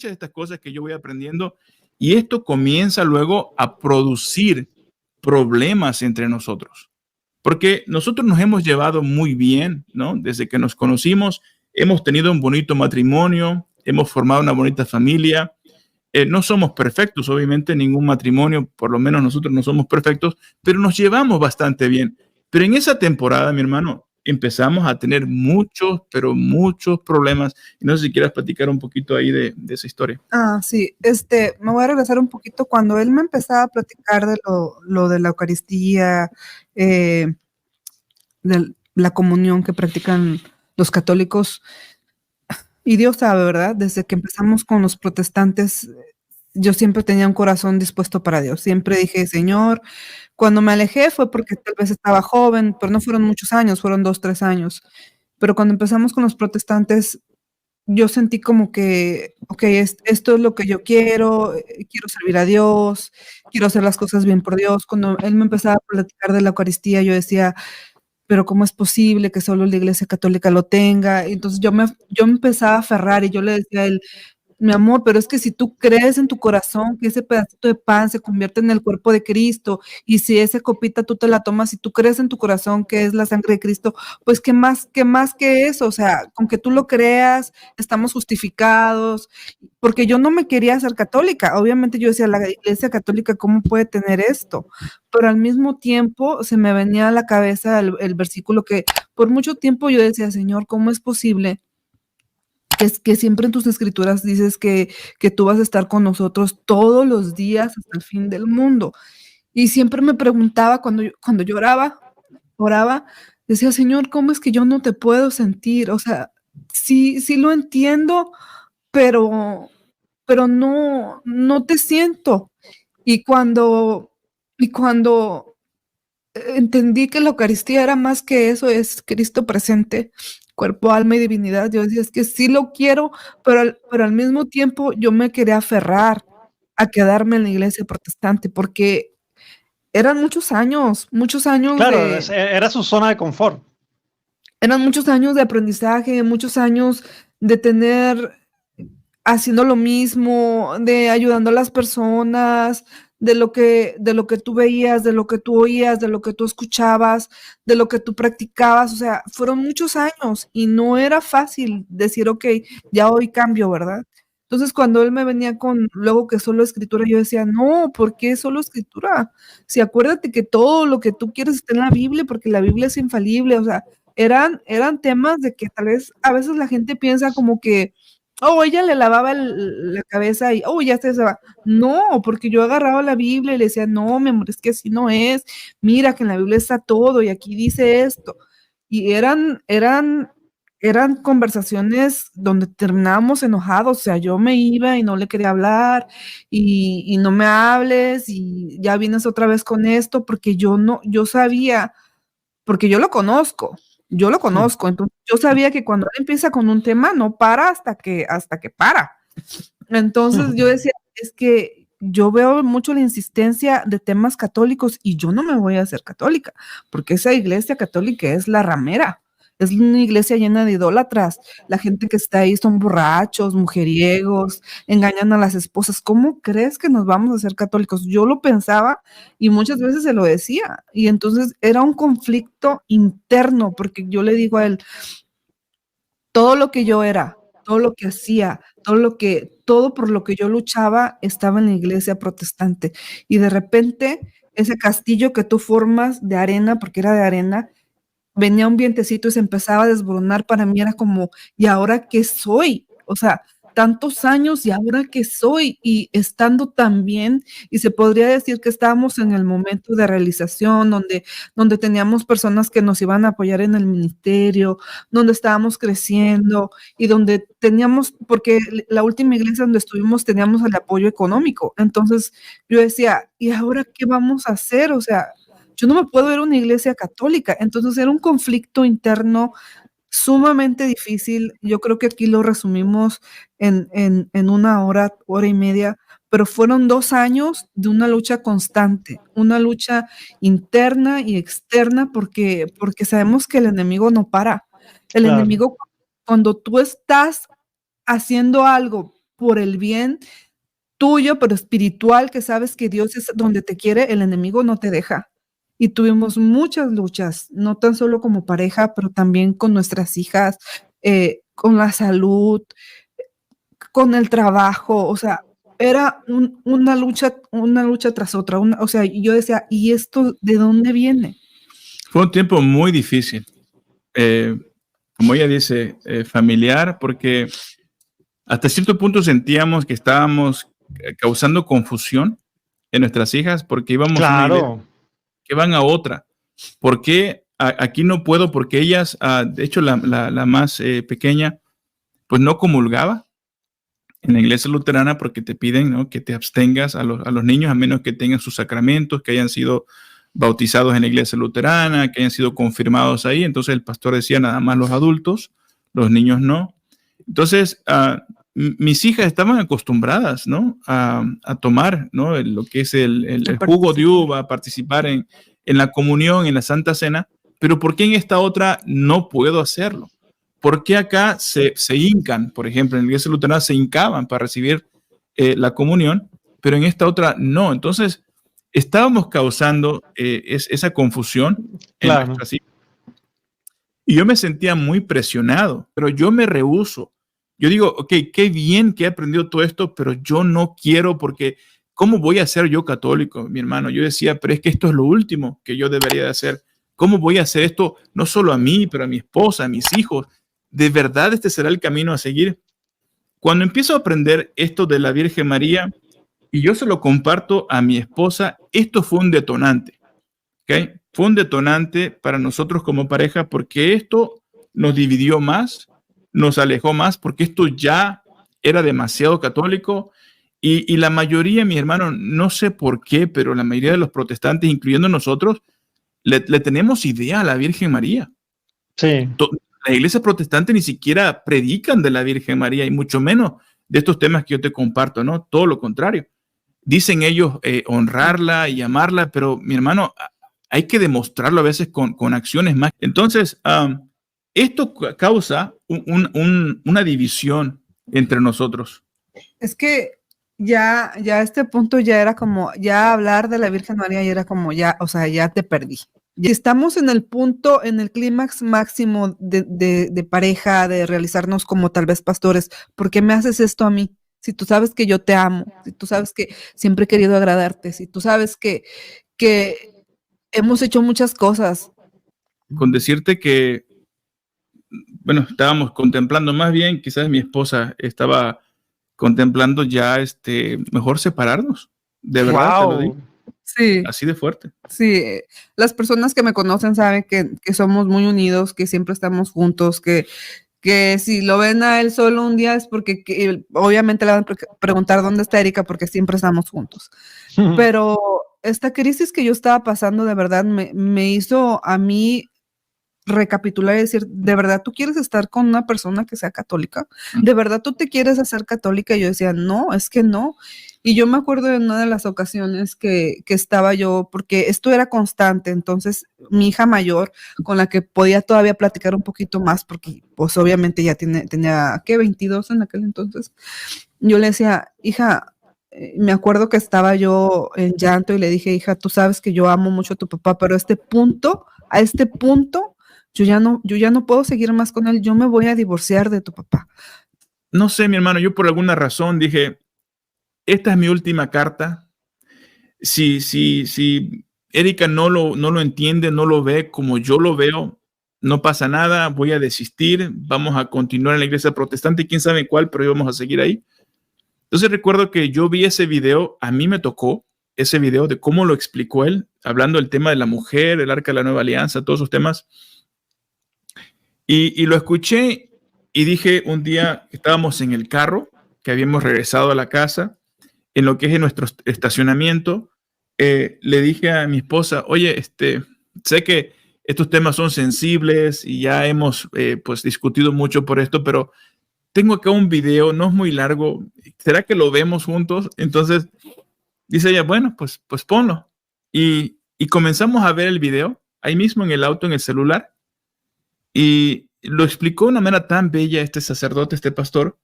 de estas cosas que yo voy aprendiendo y esto comienza luego a producir problemas entre nosotros. Porque nosotros nos hemos llevado muy bien, ¿no? Desde que nos conocimos, hemos tenido un bonito matrimonio, hemos formado una bonita familia. No somos perfectos, obviamente, ningún matrimonio, por lo menos nosotros no somos perfectos, pero nos llevamos bastante bien. Pero en esa temporada, mi hermano, empezamos a tener muchos, pero muchos problemas. Y no sé si quieras platicar un poquito ahí de esa historia. Sí, me voy a regresar un poquito cuando él me empezaba a platicar de lo de la Eucaristía, de la comunión que practican los católicos. Y Dios sabe, ¿verdad? Desde que empezamos con los protestantes, yo siempre tenía un corazón dispuesto para Dios. Siempre dije, Señor, cuando me alejé fue porque tal vez estaba joven, pero no fueron muchos años, fueron 2, 3 años. Pero cuando empezamos con los protestantes, yo sentí como que, ok, esto es lo que yo quiero servir a Dios, quiero hacer las cosas bien por Dios. Cuando él me empezaba a platicar de la Eucaristía, yo decía, pero ¿cómo es posible que solo la Iglesia Católica lo tenga? Entonces yo me empezaba a aferrar y yo le decía a él, mi amor, pero es que si tú crees en tu corazón que ese pedacito de pan se convierte en el cuerpo de Cristo, y si esa copita tú te la tomas y tú crees en tu corazón que es la sangre de Cristo, pues qué más que eso, o sea, con que tú lo creas, estamos justificados, porque yo no me quería hacer católica, obviamente yo decía, la Iglesia Católica, ¿cómo puede tener esto? Pero al mismo tiempo se me venía a la cabeza el versículo que por mucho tiempo yo decía, Señor, ¿cómo es posible que siempre en tus escrituras dices que tú vas a estar con nosotros todos los días hasta el fin del mundo? Y siempre me preguntaba cuando yo oraba, decía, Señor, ¿cómo es que yo no te puedo sentir? O sea, sí lo entiendo, pero no te siento. Y cuando entendí que la Eucaristía era más que eso, es Cristo presente, cuerpo, alma y divinidad. Yo decía, es que sí lo quiero, pero al mismo tiempo yo me quería aferrar a quedarme en la iglesia protestante, porque eran muchos años Claro, era su zona de confort. Eran muchos años de aprendizaje, muchos años de tener haciendo lo mismo, de ayudando a las personas, de lo que tú veías, de lo que tú oías, de lo que tú escuchabas, de lo que tú practicabas. O sea, fueron muchos años y no era fácil decir, ok, ya hoy cambio, ¿verdad? Entonces, cuando él me venía con luego que solo escritura, yo decía, no, ¿por qué solo escritura? Si acuérdate que todo lo que tú quieres está en la Biblia, porque la Biblia es infalible. O sea, eran temas de que tal vez a veces la gente piensa como que, oh, ella le lavaba la cabeza y, oh, ya se va. No, porque yo agarraba la Biblia y le decía, no, mi amor, es que así no es. Mira que en la Biblia está todo y aquí dice esto. Y eran conversaciones donde terminábamos enojados. O sea, yo me iba y no le quería hablar y no me hables y ya vienes otra vez con esto, porque yo sabía, porque yo lo conozco, entonces yo sabía que cuando él empieza con un tema no para hasta que para. Entonces yo decía, es que yo veo mucho la insistencia de temas católicos y yo no me voy a hacer católica, porque esa iglesia católica es la ramera. Es una iglesia llena de idólatras. La gente que está ahí son borrachos, mujeriegos, engañan a las esposas. ¿Cómo crees que nos vamos a hacer católicos? Yo lo pensaba y muchas veces se lo decía. Y entonces era un conflicto interno, porque yo le digo a él, todo lo que yo era, todo lo que hacía, todo por lo que yo luchaba estaba en la iglesia protestante. Y de repente, ese castillo que tú formas de arena, porque era de arena, venía un vientecito y se empezaba a desboronar. Para mí era como, ¿y ahora qué soy? O sea, tantos años y ahora qué soy, y estando tan bien, y se podría decir que estábamos en el momento de realización, donde teníamos personas que nos iban a apoyar en el ministerio, donde estábamos creciendo y donde teníamos, porque la última iglesia donde estuvimos teníamos el apoyo económico. Entonces yo decía, ¿y ahora qué vamos a hacer? O sea, yo no me puedo ir a una iglesia católica. Entonces era un conflicto interno sumamente difícil. Yo creo que aquí lo resumimos en una hora y media, pero fueron 2 años de una lucha constante, una lucha interna y externa, porque sabemos que el enemigo no para. El Claro. enemigo, cuando tú estás haciendo algo por el bien tuyo, pero espiritual, que sabes que Dios es donde te quiere, el enemigo no te deja. Y tuvimos muchas luchas, no tan solo como pareja, pero también con nuestras hijas, con la salud, con el trabajo, o sea, era una lucha tras otra. O sea, yo decía, ¿y esto de dónde viene? Fue un tiempo muy difícil. Como ella dice, familiar, porque hasta cierto punto sentíamos que estábamos causando confusión en nuestras hijas porque íbamos a una iglesia Claro, que van a otra. ¿Por qué aquí no puedo? Porque ellas, de hecho, la más pequeña, pues no comulgaba en la iglesia luterana porque te piden, ¿no?, que te abstengas a los niños a menos que tengan sus sacramentos, que hayan sido bautizados en la iglesia luterana, que hayan sido confirmados ahí. Entonces el pastor decía nada más los adultos, los niños no. Entonces, mis hijas estaban acostumbradas, ¿no?, a tomar, ¿no?, lo que es el jugo de uva, a participar en la comunión, en la Santa Cena, pero ¿por qué en esta otra no puedo hacerlo? ¿Por qué acá se hincan? Por ejemplo, en la iglesia luterana se hincaban para recibir la comunión, pero en esta otra no. Entonces, estábamos causando esa confusión en claro. nuestras hijas. Y yo me sentía muy presionado, pero yo me rehúso. Yo digo, ok, qué bien que he aprendido todo esto, pero yo no quiero porque ¿cómo voy a ser yo católico, mi hermano? Yo decía, pero es que esto es lo último que yo debería de hacer. ¿Cómo voy a hacer esto no solo a mí, pero a mi esposa, a mis hijos? ¿De verdad este será el camino a seguir? Cuando empiezo a aprender esto de la Virgen María y yo se lo comparto a mi esposa, esto fue un detonante, ¿ok? Fue un detonante para nosotros como pareja porque esto nos dividió más, nos alejó más, porque esto ya era demasiado católico y la mayoría, mis hermanos, no sé por qué, pero la mayoría de los protestantes, incluyendo nosotros, le tenemos idea a la Virgen María. Sí, La iglesia protestante ni siquiera predican de la Virgen María y mucho menos de estos temas que yo te comparto, ¿no? Todo lo contrario. Dicen ellos honrarla y amarla, pero mi hermano, hay que demostrarlo a veces con acciones más. Entonces, esto causa una división entre nosotros. Es que ya a este punto ya era como, ya hablar de la Virgen María ya era como, ya, o sea, ya te perdí. Ya estamos en el punto, en el clímax máximo de pareja, de realizarnos como tal vez pastores. ¿Por qué me haces esto a mí? Si tú sabes que yo te amo, si tú sabes que siempre he querido agradarte, si tú sabes que hemos hecho muchas cosas. Con decirte que, bueno, estábamos contemplando más bien, quizás mi esposa estaba contemplando ya mejor separarnos. De verdad, te lo digo. wow. Sí. Así de fuerte. Sí, las personas que me conocen saben que somos muy unidos, que siempre estamos juntos, que si lo ven a él solo un día es porque obviamente le van a preguntar dónde está Erika porque siempre estamos juntos. Pero esta crisis que yo estaba pasando de verdad me hizo a mí recapitular y decir, ¿de verdad tú quieres estar con una persona que sea católica? ¿De verdad tú te quieres hacer católica? Y yo decía, no, es que no. Y yo me acuerdo de una de las ocasiones que estaba yo, porque esto era constante, entonces mi hija mayor, con la que podía todavía platicar un poquito más, porque pues obviamente ya tenía, ¿qué? 22 en aquel entonces. Yo le decía, hija, me acuerdo que estaba yo en llanto y le dije, hija, tú sabes que yo amo mucho a tu papá, pero a este punto, yo ya no puedo seguir más con él, yo me voy a divorciar de tu papá. No sé, mi hermano, yo por alguna razón dije, esta es mi última carta. Si Erika no lo entiende, no lo ve como yo lo veo, no pasa nada, voy a desistir, vamos a continuar en la iglesia protestante, quién sabe cuál, pero íbamos a seguir ahí. Entonces recuerdo que yo vi ese video, a mí me tocó ese video de cómo lo explicó él, hablando del tema de la mujer, el arca de la nueva alianza, todos esos temas. Y lo escuché y dije un día, estábamos en el carro, que habíamos regresado a la casa, en lo que es en nuestro estacionamiento, le dije a mi esposa, oye, sé que estos temas son sensibles y ya hemos pues discutido mucho por esto, pero tengo acá un video, no es muy largo, ¿será que lo vemos juntos? Entonces dice ella, bueno, pues ponlo. Y comenzamos a ver el video, ahí mismo en el auto, en el celular, y lo explicó de una manera tan bella este sacerdote, este pastor,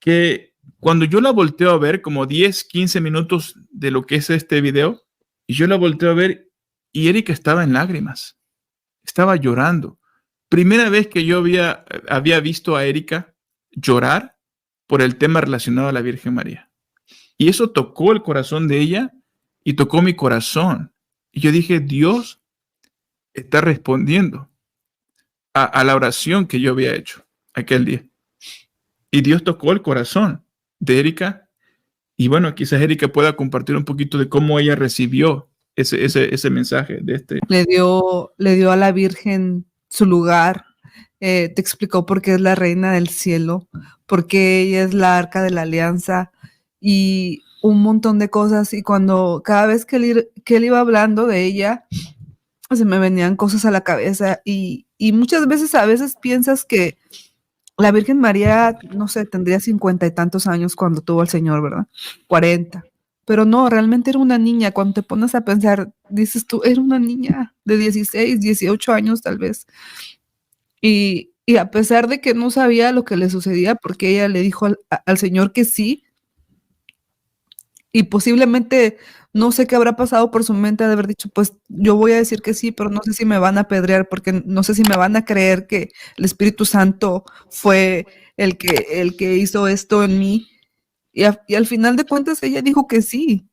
que cuando yo la volteo a ver, como 10, 15 minutos de lo que es este video, y yo la volteo a ver y Erika estaba en lágrimas, estaba llorando. Primera vez que yo había visto a Erika llorar por el tema relacionado a la Virgen María. Y eso tocó el corazón de ella y tocó mi corazón. Y yo dije, Dios está respondiendo a la oración que yo había hecho aquel día. Y Dios tocó el corazón de Erika. Y bueno, quizás Erika pueda compartir un poquito de cómo ella recibió ese mensaje de este. Le dio a la Virgen su lugar, te explicó por qué es la reina del cielo, por qué ella es la arca de la alianza y un montón de cosas. Y cada vez que él iba hablando de ella, se me venían cosas a la cabeza y muchas veces, a veces piensas que la Virgen María, no sé, tendría 50 y tantos años cuando tuvo al Señor, ¿verdad? 40. Pero no, realmente era una niña. Cuando te pones a pensar, dices tú, era una niña de 16, 18 años tal vez. Y a pesar de que no sabía lo que le sucedía, porque ella le dijo al Señor que sí, y posiblemente no sé qué habrá pasado por su mente de haber dicho, pues yo voy a decir que sí, pero no sé si me van a apedrear, porque no sé si me van a creer que el Espíritu Santo fue el que hizo esto en mí. Y al final de cuentas ella dijo que sí.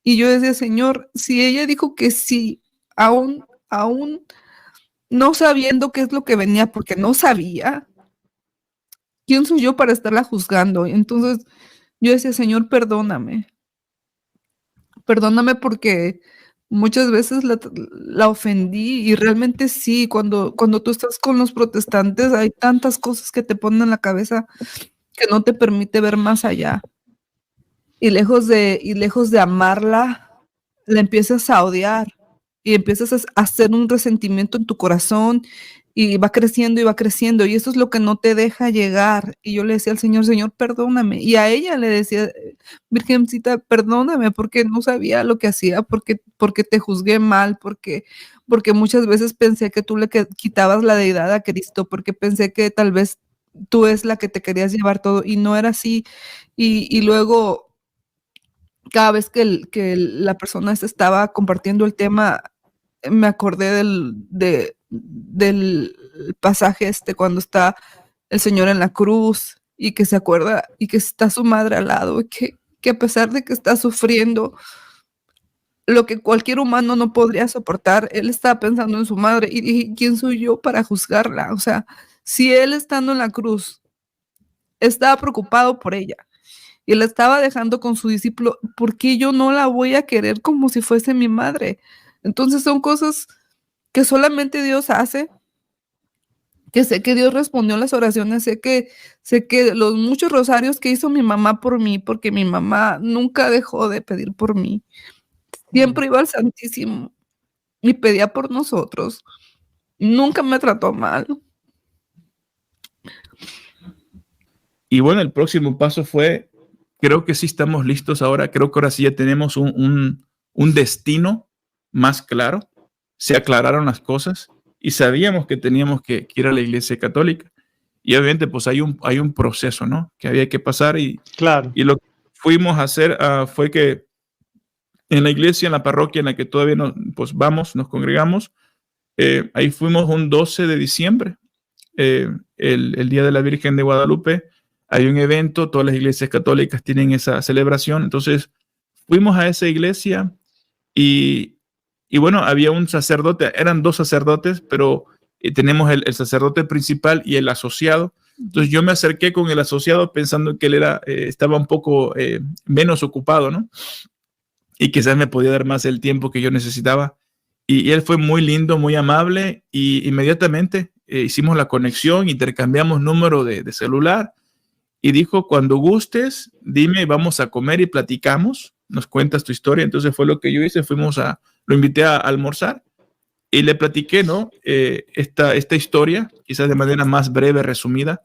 Y yo decía, Señor, si ella dijo que sí, aún no sabiendo qué es lo que venía, porque no sabía, ¿quién soy yo para estarla juzgando? Y entonces yo decía, Señor, perdóname porque muchas veces la ofendí y realmente sí, cuando tú estás con los protestantes hay tantas cosas que te ponen en la cabeza que no te permite ver más allá. Y lejos de amarla, la empiezas a odiar y empiezas a hacer un resentimiento en tu corazón y va creciendo y va creciendo y eso es lo que no te deja llegar. Y yo le decía al Señor, Señor, perdóname. Y a ella le decía, Virgencita, perdóname porque no sabía lo que hacía, porque te juzgué mal, porque muchas veces pensé que tú le quitabas la deidad a Cristo, porque pensé que tal vez tú es la que te querías llevar todo y no era así. Y luego cada vez que la persona estaba compartiendo el tema, me acordé del pasaje cuando está el Señor en la cruz y que se acuerda y que está su madre al lado y que a pesar de que está sufriendo lo que cualquier humano no podría soportar, él estaba pensando en su madre y dije, ¿quién soy yo para juzgarla? O sea, si él estando en la cruz estaba preocupado por ella y la estaba dejando con su discípulo, ¿por qué yo no la voy a querer como si fuese mi madre? Entonces son cosas que solamente Dios hace, que sé que Dios respondió las oraciones, sé que los muchos rosarios que hizo mi mamá por mí, porque mi mamá nunca dejó de pedir por mí, siempre iba al Santísimo y pedía por nosotros, nunca me trató mal. Y bueno, el próximo paso fue, creo que sí estamos listos ahora, creo que ahora sí ya tenemos un destino más claro, se aclararon las cosas y sabíamos que teníamos que ir a la Iglesia Católica. Y obviamente pues hay un proceso, ¿no? Que había que pasar Claro. Y lo que fuimos a hacer fue que en la iglesia, en la parroquia en la que todavía nos congregamos, ahí fuimos un 12 de diciembre, el Día de la Virgen de Guadalupe. Hay un evento, todas las iglesias católicas tienen esa celebración, entonces fuimos a esa iglesia y bueno, había un sacerdote, eran dos sacerdotes, pero tenemos el sacerdote principal y el asociado. Entonces yo me acerqué con el asociado pensando que él estaba un poco menos ocupado, ¿no? Y quizás me podía dar más el tiempo que yo necesitaba. Y él fue muy lindo, muy amable y inmediatamente hicimos la conexión, intercambiamos número de celular y dijo, cuando gustes, dime, vamos a comer y platicamos, nos cuentas tu historia. Entonces fue lo que yo hice, lo invité a almorzar y le platiqué, ¿no? Esta historia, quizás de manera más breve, resumida.